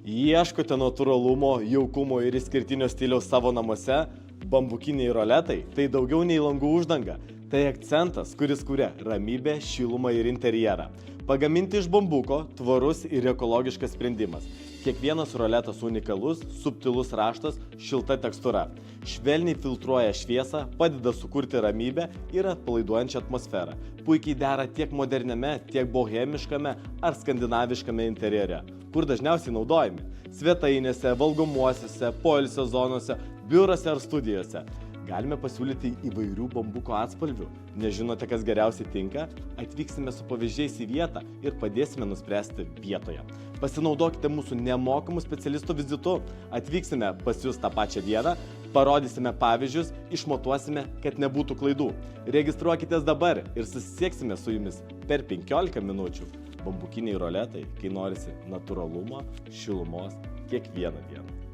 Ieškote natūralumo, jaukumo ir išskirtinio stiliaus savo namuose? Bambukiniai roletai – tai daugiau nei langų uždanga. Tai akcentas, kuris kuria ramybę, šilumą ir interjerą. Pagaminti iš bambuko – tvarus ir ekologiškas sprendimas. Kiekvienas roletas unikalus, subtilus raštas, šilta tekstūra. Švelniai filtruoja šviesą, padeda sukurti ramybę ir atpalaiduojančią atmosferą. Puikiai dera tiek moderniame, tiek bohemiškame ar skandinaviškame interjere. Kur dažniausiai naudojami? Svetainėse, valgomuosiuose, poilsio zonose, biurose ar studijose. Galime pasiūlyti įvairių bambuko atspalvių. Nežinote, kas geriausiai tinka? Atvyksime su pavyzdžiais į vietą ir padėsime nuspręsti vietoje. Pasinaudokite mūsų nemokamų specialistų vizitu. Atvyksime pas jūs tą pačią dieną, parodysime pavyzdžius, išmatuosime, kad nebūtų klaidų. Registruokitės dabar ir susisieksime su jumis per 15 minučių. Bambukiniai roletai, kai norisi natūralumo, šilumos kiekvieną dieną.